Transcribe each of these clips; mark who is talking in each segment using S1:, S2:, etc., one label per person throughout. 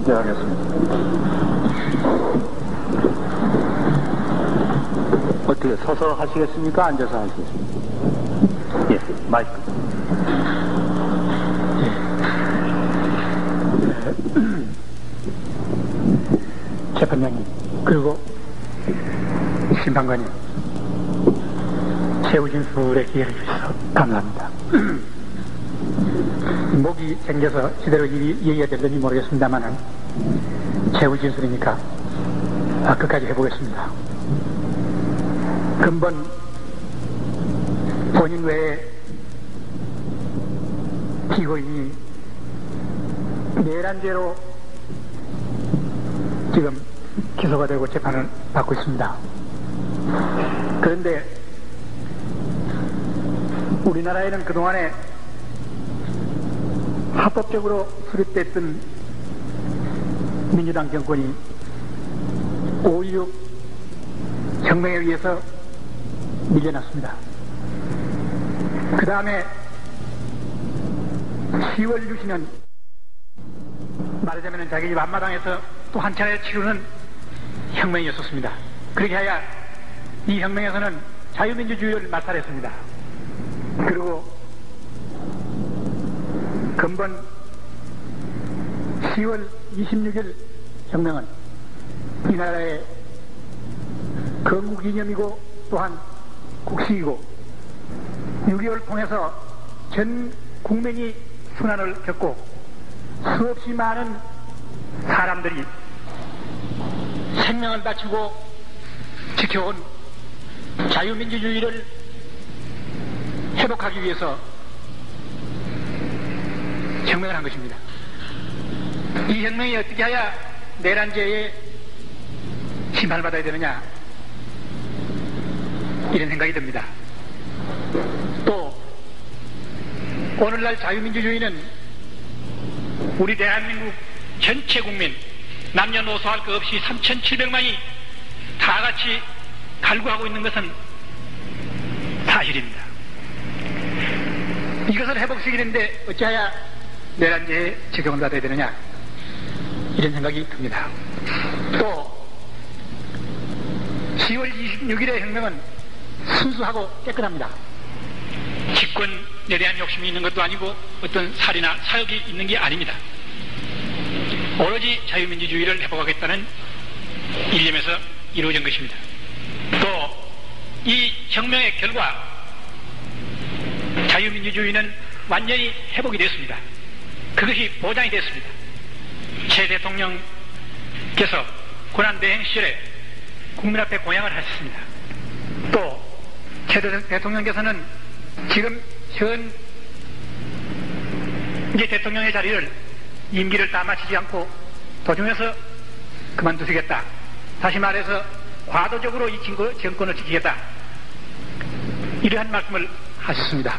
S1: 네, 하겠습니다. 어떻게 서서 하시겠습니까? 앉아서 하시겠습니까? 예, 마이크.
S2: 재판장님, 그리고 심판관님, 최후 진술에 기회를 주셔서 감사합니다. 목이 생겨서 제대로 얘기가 될는지 모르겠습니다만은 최후 진술이니까 끝까지 해보겠습니다. 근본 본인 외에 피고인이 내란죄로 지금 기소가 되고 재판을 받고 있습니다. 그런데 우리나라에는 그동안에 합법적으로 수립됐던 민주당 정권이 5.16 혁명에 의해서 밀려났습니다. 그 다음에 10월 유신은 말하자면 자기 집 앞마당에서 또 한 차례 치르는 혁명이었었습니다. 그렇게 해야 이 혁명에서는 자유민주주의를 말살했습니다. 그리고 근본 10월 26일 혁명은 이 나라의 건국이념이고 또한 국식이고 6.25를 통해서 전 국민이 순환을 겪고 수없이 많은 사람들이 생명을 바치고 지켜온 자유민주주의를 회복하기 위해서 혁명을 한 것입니다. 이 혁명이 어떻게 해야 내란죄에 심판을 받아야 되느냐, 이런 생각이 듭니다. 또 오늘날 자유민주주의는 우리 대한민국 전체 국민 남녀노소 할 것 없이 3,700만이 다 같이 갈구하고 있는 것은 사실입니다. 이것을 회복시키는데 어찌하여 내란죄에 적용을 받아야 되느냐, 이런 생각이 듭니다. 또 10월 26일의 혁명은 순수하고 깨끗합니다. 집권에 대한 욕심이 있는 것도 아니고 어떤 살이나 사욕이 있는 게 아닙니다. 오로지 자유민주주의를 회복하겠다는 일념에서 이루어진 것입니다. 또 이 혁명의 결과 자유민주주의는 완전히 회복이 됐습니다. 그것이 보장이 됐습니다. 최 대통령께서 고난대행 시절에 국민 앞에 공양을 하셨습니다. 또 최 대통령께서는 지금 현 이제 대통령의 자리를 임기를 다 마치지 않고 도중에서 그만두시겠다. 다시 말해서 과도적으로 이 정권을 지키겠다. 이러한 말씀을 하셨습니다.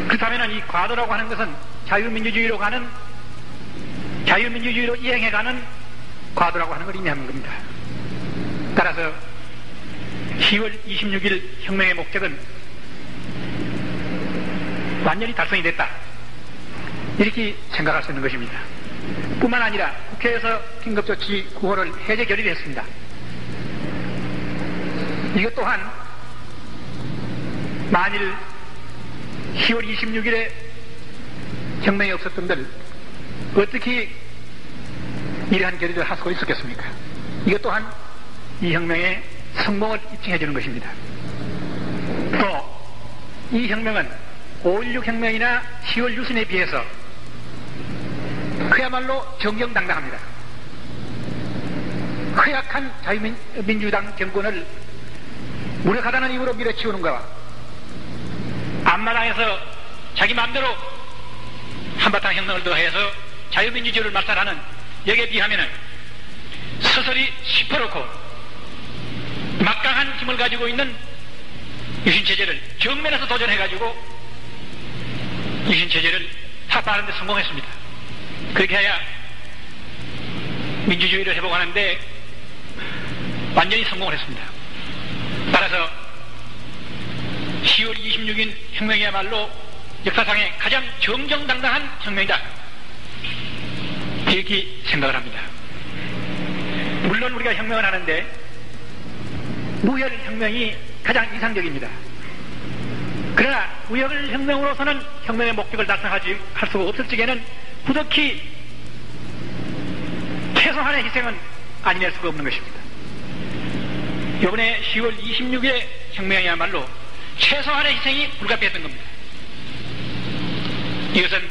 S2: 그렇다면 이 과도라고 하는 것은 자유민주주의로 이행해가는 과도라고 하는 걸 의미하는 겁니다. 따라서 10월 26일 혁명의 목적은 완전히 달성이 됐다, 이렇게 생각할 수 있는 것입니다. 뿐만 아니라 국회에서 긴급조치 9호를 해제 결의했습니다. 이것 또한 만일 10월 26일에 혁명이 없었던들 어떻게 이러한 결의를 할 수가 있었겠습니까? 이것 또한 이 혁명의 성공을 입증해 주는 것입니다. 또 이 혁명은 5.16 혁명이나 10월 유신에 비해서 그야말로 정정당당합니다. 허약한 자유민주당 정권을 무력하다는 이유로 밀어치우는 것과 앞마당에서 자기 마음대로 한바탕 혁명을 더해서 자유민주주의를 말살하는 여기에 비하면 서서히 시퍼렇고 막강한 힘을 가지고 있는 유신체제를 정면에서 도전해가지고 유신체제를 타파하는 데 성공했습니다. 그렇게 해야 민주주의를 회복하는데 완전히 성공을 했습니다. 따라서 10월 26일 혁명이야말로 역사상의 가장 정정당당한 혁명이다, 이렇게 생각을 합니다. 물론 우리가 혁명을 하는데 무혈혁명이 가장 이상적입니다. 그러나 무혈혁명으로서는 혁명의 목적을 달성하지 할 수가 없을 적에는 부득이 최소한의 희생은 아니낼 수가 없는 것입니다. 이번에 10월 26일의 혁명이야말로 최소한의 희생이 불가피했던 겁니다. 이것은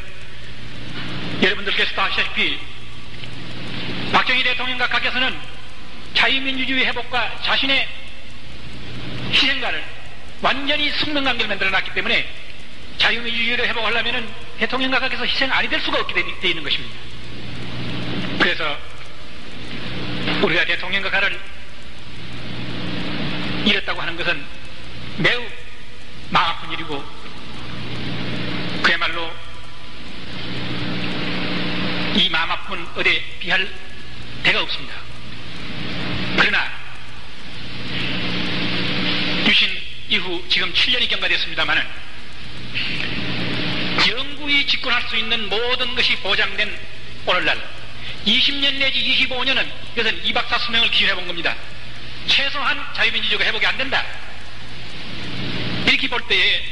S2: 여러분들께서도 아시다시피 박정희 대통령 각하께서는 자유민주주의 회복과 자신의 희생가를 완전히 성능관계를 만들어놨기 때문에 자유민주주의를 회복하려면 대통령 각하께서 희생 아니 될 수가 없게 되어 있는 것입니다. 그래서 우리가 대통령 각하를 잃었다고 하는 것은 매우 마음 아픈 일이고 그야말로 이 마음 아픈 어디에 비할 데가 없습니다. 그러나 유신 이후 지금 7년이 경과됐습니다마는 영구히 집권할 수 있는 모든 것이 보장된 오늘날 20년 내지 25년은 이것은 2박사 수명을 기준해 본 겁니다. 최소한 자유민주주의가 회복이 안 된다. 이렇게 볼 때에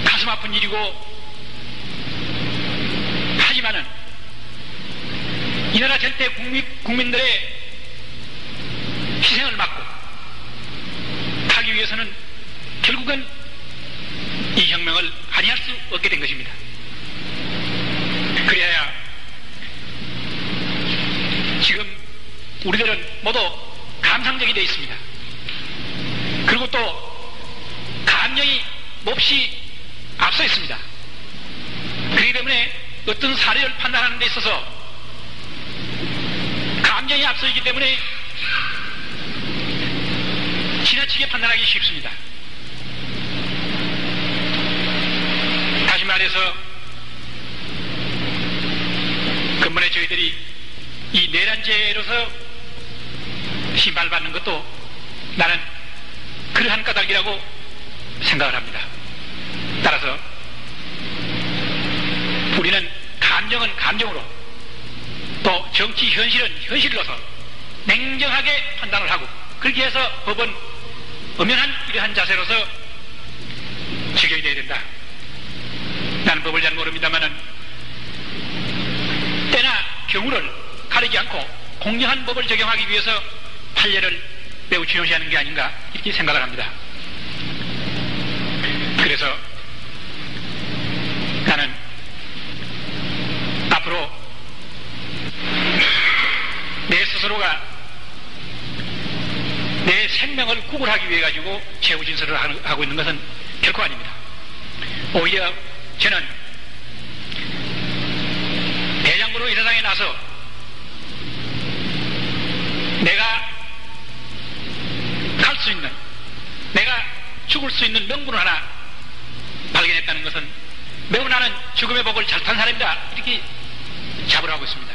S2: 가슴 아픈 일이고 하지만은 이 나라 전체 국민들의 희생을 막고 하기 위해서는 결국은 이 혁명을 아니할 수 없게 된 것입니다. 그래야 지금 우리들은 모두 감상적이 되어 있습니다. 그리고 또 감정이 몹시 앞서 있습니다. 그렇기 때문에 어떤 사례를 판단하는 데 있어서 감정이 앞서 있기 때문에 지나치게 판단하기 쉽습니다. 다시 말해서 근본에 저희들이 이 내란죄로서 심판받는 것도 나는 그러한 까닭이라고 생각을 합니다. 따라서 우리는 감정은 감정으로 또 정치 현실은 현실로서 냉정하게 판단을 하고 그렇게 해서 법은 엄연한 이러한 자세로서 적용이 되어야 된다. 나는 법을 잘 모릅니다만은 때나 경우를 가리지 않고 공정한 법을 적용하기 위해서 판례를 매우 중요시하는 게 아닌가 이렇게 생각을 합니다. 그래서 나는 앞으로 내 스스로가 내 생명을 구걸하기 위해 가지고 최후 진술을 하고 있는 것은 결코 아닙니다. 오히려 저는 대장부로 이 세상에 나서 내가 갈 수 있는, 내가 죽을 수 있는 명분을 하나 발견했다는 것은 매우 나는 죽음의 복을 잘 탄 사람이다 이렇게 자부를 하고 있습니다.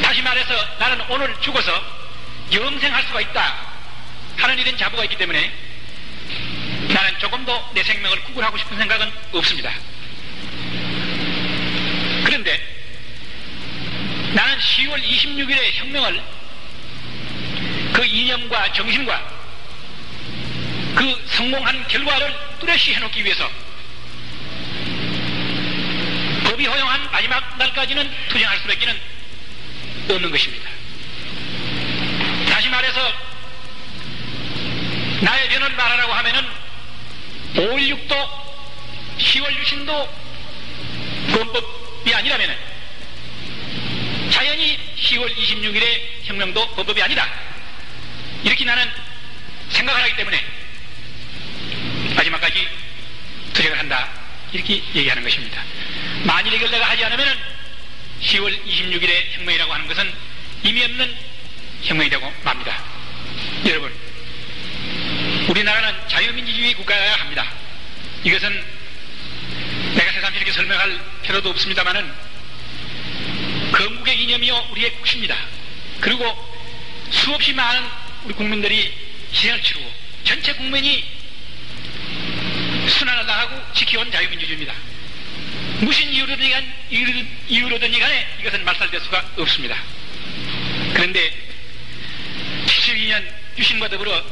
S2: 다시 말해서 나는 오늘 죽어서 영생할 수가 있다 하는 이런 자부가 있기 때문에 나는 조금도 내 생명을 구걸하고 싶은 생각은 없습니다. 그런데 나는 10월 26일의 혁명을 그 이념과 정신과 그 성공한 결과를 뚜렷이 해놓기 위해서 법이 허용한 마지막 날까지는 투쟁할 수밖에 없는 것입니다. 다시 말해서 나의 변을 말하라고 하면은 5.16도 10월 유신도 범법이 아니라면은 자연히 10월 26일의 혁명도 범법이 아니다. 이렇게 나는 생각을 하기 때문에 마지막까지 투쟁을 한다. 이렇게 얘기하는 것입니다. 만일 이걸 내가 하지 않으면 10월 26일의 혁명이라고 하는 것은 의미 없는 혁명이 되고 맙니다. 여러분, 우리나라는 자유민주주의 국가여야 합니다. 이것은 내가 새삼 이렇게 설명할 필요도 없습니다만은 건국의 이념이요 우리의 국시입니다. 그리고 수없이 많은 우리 국민들이 희생을 치르고 전체 국민이 순환을 당하고 지켜온 자유민주주의입니다. 무슨 이유로든지 간에 이것은 말살될 수가 없습니다. 그런데 72년 유신과 더불어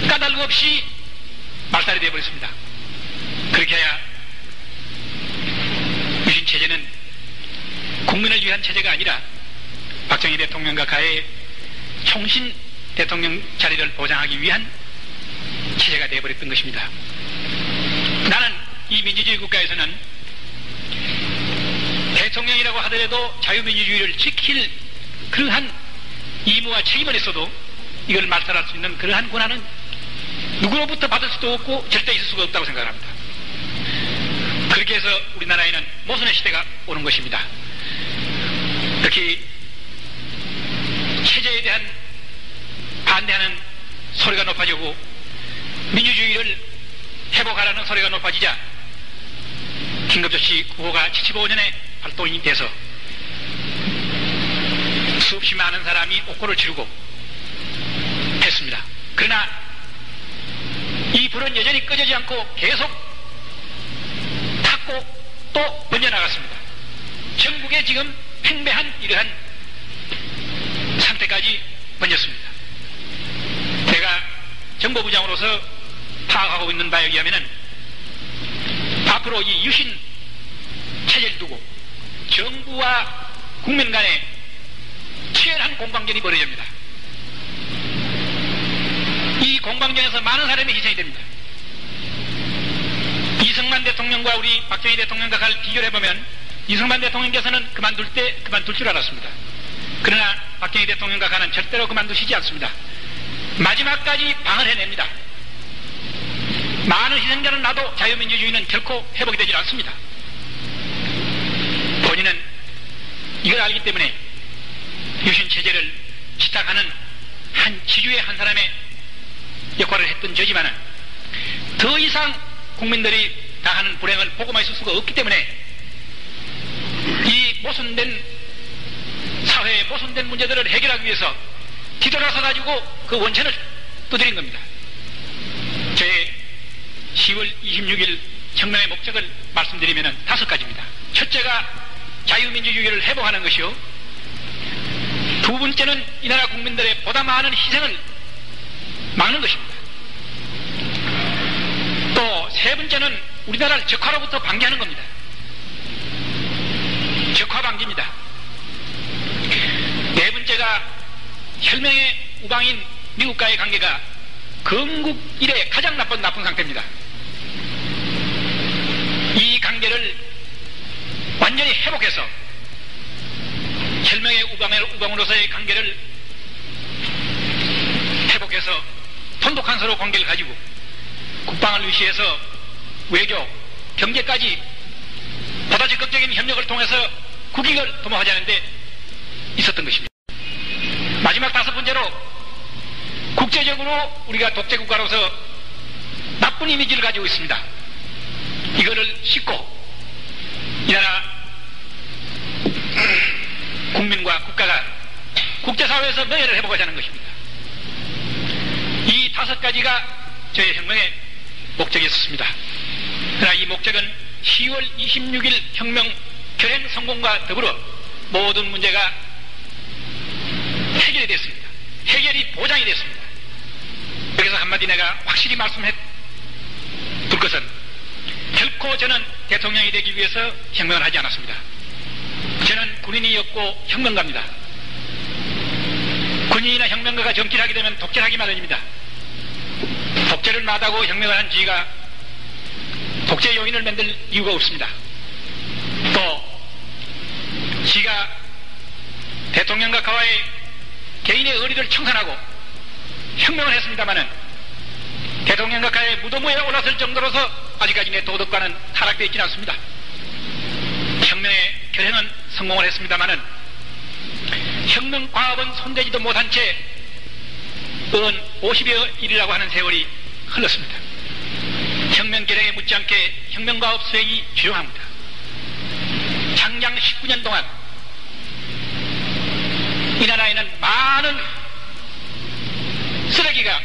S2: 까닭 없이 말살이 되어버렸습니다. 그렇게 해야 유신 체제는 국민을 위한 체제가 아니라 박정희 대통령과 가의 총신 대통령 자리를 보장하기 위한 체제가 되어버렸던 것입니다. 나는 이 민주주의 국가에서는 대통령이라고 하더라도 자유민주주의를 지킬 그러한 의무와 책임을 했어도 이걸 말살할 수 있는 그러한 권한은 누구로부터 받을 수도 없고 절대 있을 수가 없다고 생각합니다. 그렇게 해서 우리나라에는 모순의 시대가 오는 것입니다. 특히 체제에 대한 반대하는 소리가 높아지고 민주주의를 회복하라는 소리가 높아지자 긴급조치 9호가 75년에 발동이 돼서 수없이 많은 사람이 옥고를 치르고 했습니다. 그러나 이 불은 여전히 꺼지지 않고 계속 탔고 또 번져나갔습니다. 전국에 지금 팽배한 이러한 상태까지 번졌습니다. 제가 정보부장으로서 파악하고 있는 바에 의하면 앞으로 이 유신 체제를 두고 정부와 국민 간에 치열한 공방전이 벌어집니다. 이 공방전에서 많은 사람이 희생이 됩니다. 이승만 대통령과 우리 박정희 대통령과 비교를 해보면 이승만 대통령께서는 그만둘 때 그만둘 줄 알았습니다. 그러나 박정희 대통령과 가는 절대로 그만두시지 않습니다. 마지막까지 방을 해냅니다. 많은 희생자는 나도 자유민주주의는 결코 회복이 되질 않습니다. 본인은 이걸 알기 때문에 유신체제를 지탁하는 한 지주의 한 사람의 역할을 했던 저지만은 더 이상 국민들이 당하는 불행을 보고만 있을 수가 없기 때문에 이 모순된 사회의 모순된 문제들을 해결하기 위해서 뒤돌아서 가지고 그 원천을 두드린 겁니다. 제 10월 26일 혁명의 목적을 말씀드리면 5가지입니다. 첫째가 자유민주주의를 회복하는 것이요. 두 번째는 이 나라 국민들의 보다 많은 희생을 막는 것입니다. 또 세 번째는 우리나라를 적화로부터 방지하는 겁니다. 적화 방지입니다. 네 번째가 혈맹의 우방인 미국과의 관계가 건국 이래 가장 나쁜 상태입니다. 이 관계를 완전히 회복해서 혈맹의 우방으로서의 관계를 회복해서 돈독한 서로 관계를 가지고 국방을 위시해서 외교, 경제까지 보다 적극적인 협력을 통해서 국익을 도모하자는 데 있었던 것입니다. 마지막 5번째로 국제적으로 우리가 독재국가로서 나쁜 이미지를 가지고 있습니다. 이거를 씻고 이 나라 국민과 국가가 국제사회에서 명예를 회복하자는 것입니다. 이 5가지가 저의 혁명의 목적이었습니다. 그러나 이 목적은 10월 26일 혁명 결행 성공과 더불어 모든 문제가 해결이 됐습니다. 해결이 보장이 됐습니다. 여기서 한마디 내가 확실히 말씀해 둘 것은 결코 저는 대통령이 되기 위해서 혁명을 하지 않았습니다. 저는 군인이었고 혁명가입니다. 군인이나 혁명가가 정치를 하게 되면 독재를 하기 마련입니다. 독재를 마다하고 혁명을 한 지가 독재 요인을 만들 이유가 없습니다. 또 지가 대통령과 가와의 개인의 의리를 청산하고 혁명을 했습니다마는 대통령과 가의 무덤 위에 올라설 정도로서 아직까지 내 도덕과는 타락되어 있지는 않습니다. 혁명의 결행은 성공을 했습니다마는 혁명 과업은 손대지도 못한 채 50여 일이라고 하는 세월이 흘렀습니다. 혁명 결행에 못지않게 혁명 과업 수행이 주요합니다. 장장 19년 동안 이 나라에는 많은 쓰레기가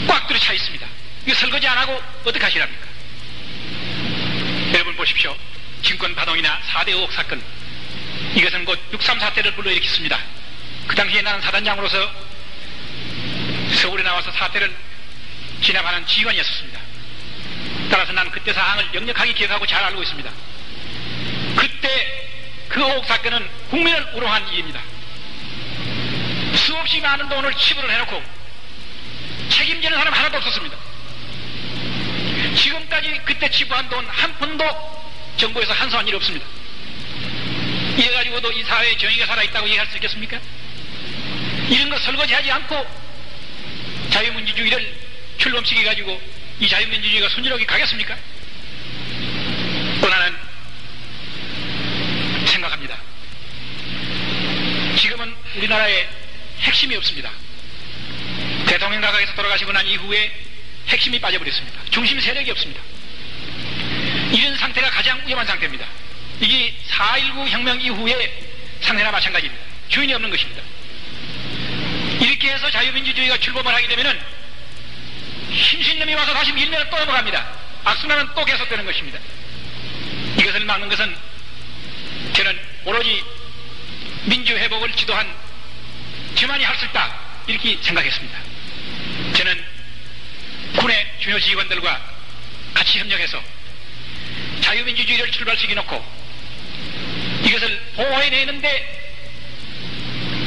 S2: 꽉 들어차 있습니다. 이거 설거지 안 하고 어떻게 하시랍니까? 보십시오. 증권파동이나 4대 의혹 사건, 이것은 곧 6.3 사태를 불러일으켰습니다. 그 당시에 나는 사단장으로서 서울에 나와서 사태를 진압하는 지휘관이었습니다. 따라서 나는 그때 사항을 역력하게 기억하고 잘 알고 있습니다. 그때 그 의혹 사건은 국민을 우롱한 일입니다. 수없이 많은 돈을 치부를 해놓고 책임지는 사람 하나도 없었습니다. 지금까지 그때 치부한 돈 한 푼도 정부에서 한수한 일이 없습니다. 이래가지고도 이 사회에 정의가 살아있다고 얘기할 수 있겠습니까? 이런 거 설거지하지 않고 자유민주주의를 출범시켜가지고 이 자유민주주의가 순조롭게 가겠습니까? 또 나는 생각합니다. 지금은 우리나라에 핵심이 없습니다. 대통령 각하께서 돌아가시고 난 이후에 핵심이 빠져버렸습니다. 중심 세력이 없습니다. 이런 상태가 가장 위험한 상태입니다. 이게 4.19 혁명 이후의 상태나 마찬가지입니다. 주인이 없는 것입니다. 이렇게 해서 자유민주주의가 출범을 하게 되면은 힘신 놈이 와서 다시 밀면 또 넘어갑니다. 악순환은 또 계속되는 것입니다. 이것을 막는 것은 저는 오로지 민주회복을 지도한 저만이 할 수 있다, 이렇게 생각했습니다. 저는 군의 중요 지휘관들과 같이 협력해서 자유민주주의를 출발시켜놓고 이것을 보호해내는데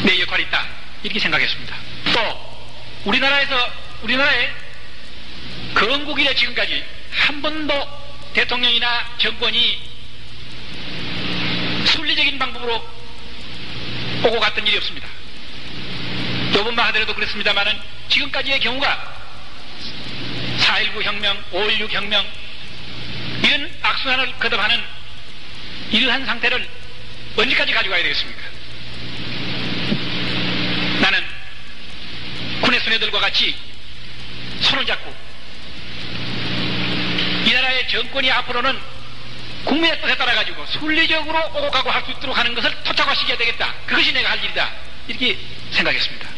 S2: 내 역할이 있다, 이렇게 생각했습니다. 또 우리나라의 건국 이래 지금까지 한 번도 대통령이나 정권이 순리적인 방법으로 오고 갔던 일이 없습니다. 요번만 하더라도 그렇습니다만은 지금까지의 경우가 4.19 혁명, 5.16 혁명, 이런 악순환을 거듭하는 이러한 상태를 언제까지 가져가야 되겠습니까? 나는 군의 수뇌들과 같이 손을 잡고 이 나라의 정권이 앞으로는 국민의 뜻에 따라 가지고 순리적으로 오고 가고 할 수 있도록 하는 것을 토착화시켜야 되겠다. 그것이 내가 할 일이다, 이렇게 생각했습니다.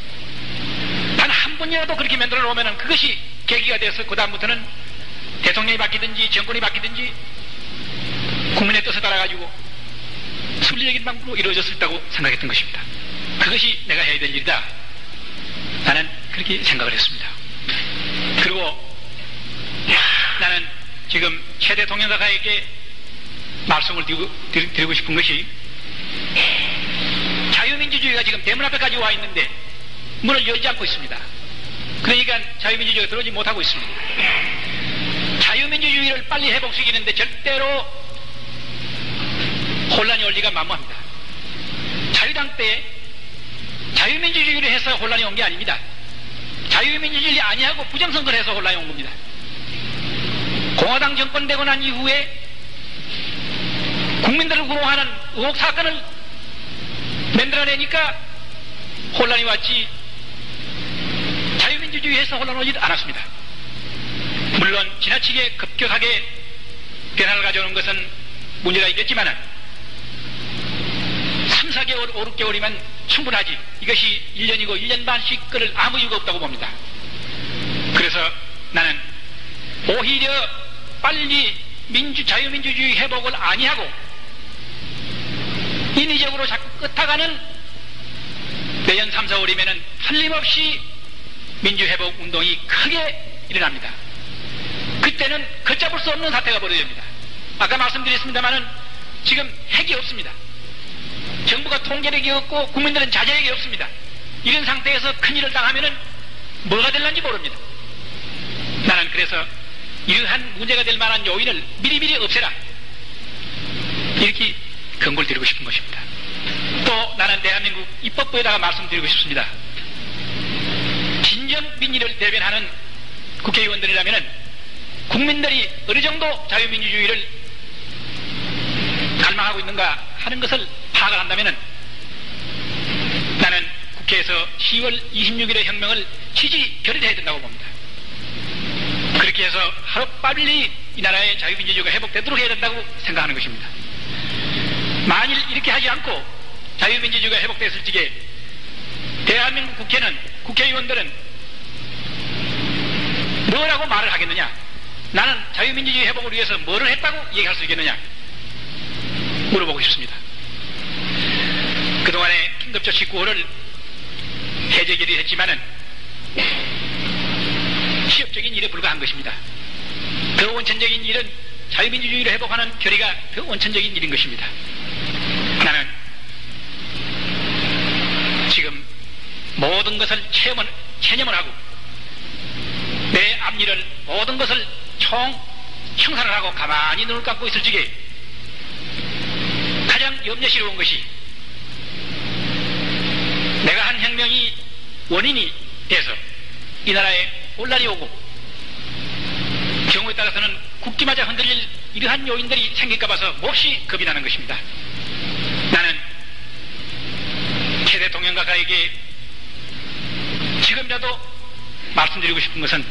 S2: 단 한 번이라도 그렇게 만들어 놓으면 그것이 계기가 돼서 그 다음부터는 대통령이 바뀌든지 정권이 바뀌든지 국민의 뜻에 따라 가지고 순리적인 방법으로 이루어졌을 있다고 생각했던 것입니다. 그것이 내가 해야 될 일이다, 나는 그렇게 생각을 했습니다. 그리고 나는 지금 최 대통령 각하에게 말씀을 드리고 싶은 것이, 자유민주주의가 지금 대문 앞에까지 와 있는데 문을 열지 않고 있습니다. 그러니까 자유민주주의가 들어오지 못하고 있습니다. 자유민주주의를 빨리 회복시키는데 절대로 혼란이 올 리가 만무합니다. 자유당 때 자유민주주의를 해서 혼란이 온 게 아닙니다. 자유민주주의 아니하고 부정선거를 해서 혼란이 온 겁니다. 공화당 정권 되고 난 이후에 국민들을 우롱하는 의혹 사건을 만들어내니까 혼란이 왔지, 자유민주주의에서 혼란 오지 않았습니다. 물론 지나치게 급격하게 변화를 가져오는 것은 문제가 있겠지만 3, 4개월, 5, 6개월이면 충분하지, 이것이 1년이고 1년 반씩 끌을 아무 이유가 없다고 봅니다. 그래서 나는 오히려 빨리 자유민주주의 회복을 아니하고 인위적으로 자꾸 끄타가는 내년 3, 4월이면 틀림없이 민주회복 운동이 크게 일어납니다. 그때는 걷잡을 수 없는 사태가 벌어집니다. 아까 말씀드렸습니다마는 지금 핵이 없습니다. 정부가 통제력이 없고 국민들은 자제력이 없습니다. 이런 상태에서 큰일을 당하면은 뭐가 될는지 모릅니다. 나는 그래서 이러한 문제가 될 만한 요인을 미리미리 없애라, 이렇게 권고를 드리고 싶은 것입니다. 또 나는 대한민국 입법부에다가 말씀드리고 싶습니다. 진정 민의를 대변하는 국회의원들이라면 국민들이 어느 정도 자유민주주의를 갈망하고 있는가 하는 것을 파악을 한다면 나는 국회에서 10월 26일의 혁명을 지지 결의해야 된다고 봅니다. 그렇게 해서 하루빨리 이 나라의 자유민주주의가 회복되도록 해야 된다고 생각하는 것입니다. 만일 이렇게 하지 않고 자유민주주의가 회복됐을 적에 대한민국 국회는, 국회의원들은 뭐라고 말을 하겠느냐? 나는 자유민주주의 회복을 위해서 뭐를 했다고 얘기할 수 있겠느냐? 물어보고 싶습니다. 그동안에 긴급조치 9호를 해제 결의했지만은 시협적인 일에 불과한 것입니다. 더 원천적인 일은 자유민주주의를 회복하는 결의가 더 원천적인 일인 것입니다. 나는 지금 모든 것을 체념을 하고 내 앞일을 모든 것을 형사를 하고 가만히 눈을 감고 있을 적에 가장 염려스러운 것이 내가 한 혁명이 원인이 돼서 이 나라에 혼란이 오고 경우에 따라서는 국기마저 흔들릴 이러한 요인들이 생길까 봐서 몹시 겁이 나는 것입니다. 나는 최대 동행가가에게 지금이라도 말씀드리고 싶은 것은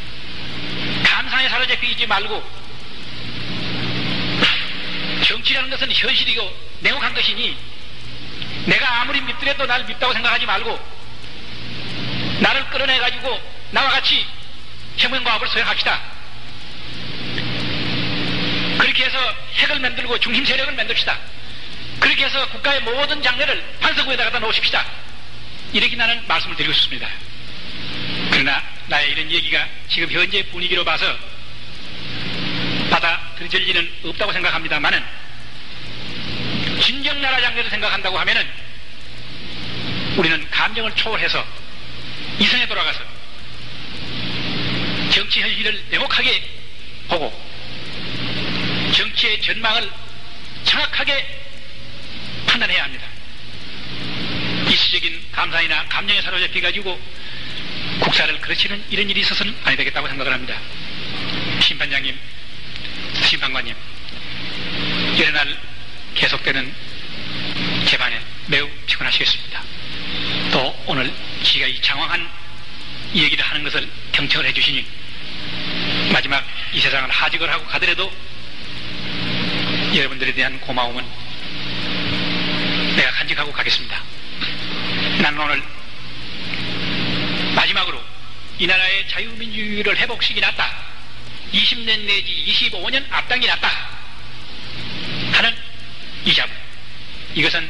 S2: 감상에 사로잡혀 있지 말고 정치라는 것은 현실이고 냉혹한 것이니 내가 아무리 밉더라도 나를 밉다고 생각하지 말고 나를 끌어내가지고 나와 같이 혁명과업을 수행합시다. 그렇게 해서 핵을 만들고 중심 세력을 만듭시다. 그렇게 해서 국가의 모든 장래를 반석위에다가 놓으십시다. 이렇게 나는 말씀을 드리고 싶습니다. 그러나 나의 이런 얘기가 지금 현재 분위기로 봐서 받아들여질 일은 없다고 생각합니다만은 진정 나라 장래를 생각한다고 하면은 우리는 감정을 초월해서 이성에 돌아가서 정치 현실을 냉혹하게 보고 정치의 전망을 정확하게 판단해야 합니다. 일시적인 감상이나 감정에 사로잡혀가지고 국사를 그르치는 이런 일이 있어서는 아니 되겠다고 생각을 합니다. 심판장님, 심판관님, 여러 날 계속되는 재판에 매우 피곤하시겠습니다. 또 오늘 지가 이 장황한 얘기를 하는 것을 경청을 해주시니 마지막 이 세상을 하직을 하고 가더라도 여러분들에 대한 고마움은 내가 간직하고 가겠습니다. 나는 오늘 마지막으로 이 나라의 자유민주주의를 회복시키 놨다. 20년 내지 25년 앞당기 놨다. 하는 이 자부. 이것은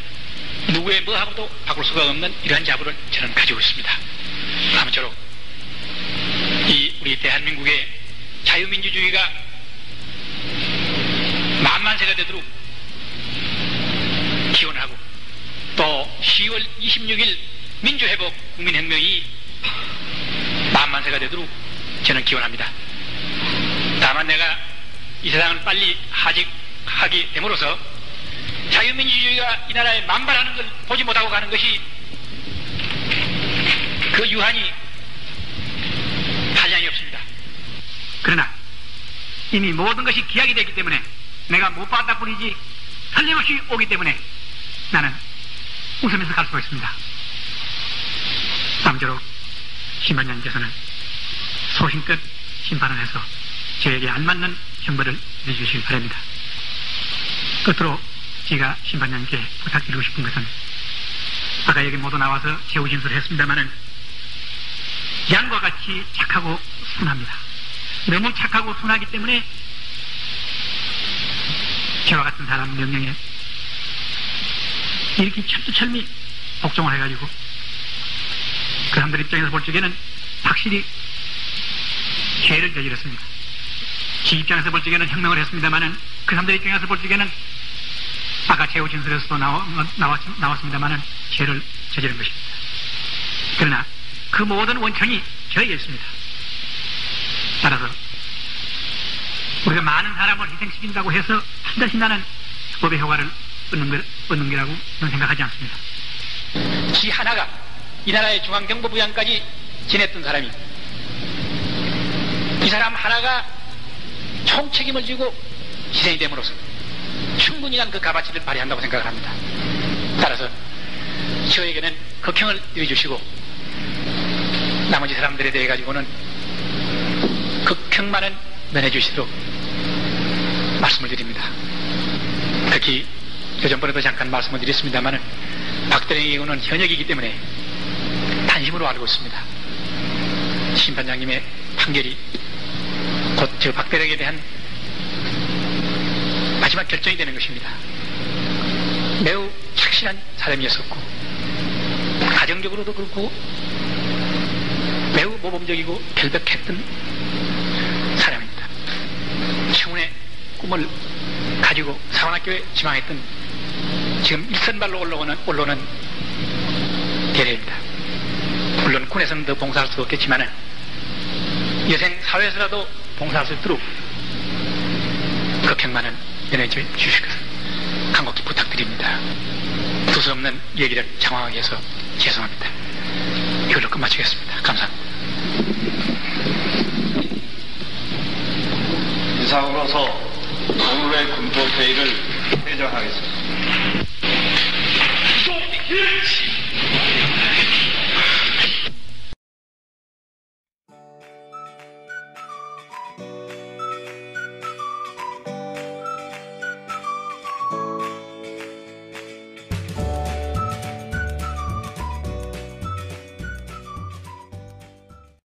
S2: 누구의 뭐하고도 바꿀 수가 없는 이러한 자부를 저는 가지고 있습니다. 아무쪼록 이 우리 대한민국의 자유민주주의가 만만세가 되도록 기원하고 또 10월 26일 민주회복 국민혁명이 만만세가 되도록 저는 기원합니다. 다만 내가 이 세상을 빨리 하직하게 됨으로써 자유민주주의가 이 나라에 만발하는 걸 보지 못하고 가는 것이 그 유한이 한량이 없습니다. 그러나 이미 모든 것이 기약이 됐기 때문에 내가 못 봤다 뿐이지 틀림없이 오기 때문에 나는 웃으면서 갈 수가 있습니다. 아무쪼록 심판장님께서는 소신껏 심판을 해서 저에게 알맞는 형벌을 내주시길 바랍니다. 끝으로 제가 심판장님께 부탁드리고 싶은 것은 아까 여기 모두 나와서 제후 진술을 했습니다마는 양과 같이 착하고 순합니다. 너무 착하고 순하기 때문에 저와 같은 사람 명령에 이렇게 철두철미 복종을 해가지고 그 사람들 입장에서 볼 적에는 확실히 죄를 저질렀습니다. 지 입장에서 볼 적에는 혁명을 했습니다마는 그 사람들 입장에서 볼 적에는 아까 제후 진술에서도 나왔습니다마는 죄를 저지른 것입니다. 그러나 그 모든 원천이 저에게 있습니다. 따라서 우리가 많은 사람을 희생시킨다고 해서 반드시 나는 법의 효과를 얻는 거라고 저는 생각하지 않습니다. 지 하나가 이 나라의 중앙정보부장까지 지냈던 사람이 이 사람 하나가 총책임을 지고 희생이 됨으로써 충분히 난 그 값어치를 발휘한다고 생각을 합니다. 따라서 저에게는 극형을 내려주시고 나머지 사람들에 대해 가지고는 극형만은 면해주시도록 말씀을 드립니다. 특히 전번에도 잠깐 말씀을 드렸습니다마는 박대령의 경우는 현역이기 때문에 단심으로 알고 있습니다. 심판장님의 판결이 곧 저 박대령에 대한 마지막 결정이 되는 것입니다. 매우 착실한 사람이었었고 가정적으로도 그렇고 매우 모범적이고 결백했던 사람입니다. 청운의 꿈을 가지고 사관학교에 지망했던 지금 일선발로 올라오는 대례입니다. 물론 군에서는 더 봉사할 수 없겠지만 여생 사회에서라도 봉사할 수 있도록 그 평만은 연해 주실 것을 간곡히 부탁드립니다. 두서없는 얘기를 장황하게 해서 죄송합니다. 이걸로 끝마치겠습니다. 감사합니다.
S3: 이상으로서 오늘의 군부회의를 회장하겠습니다.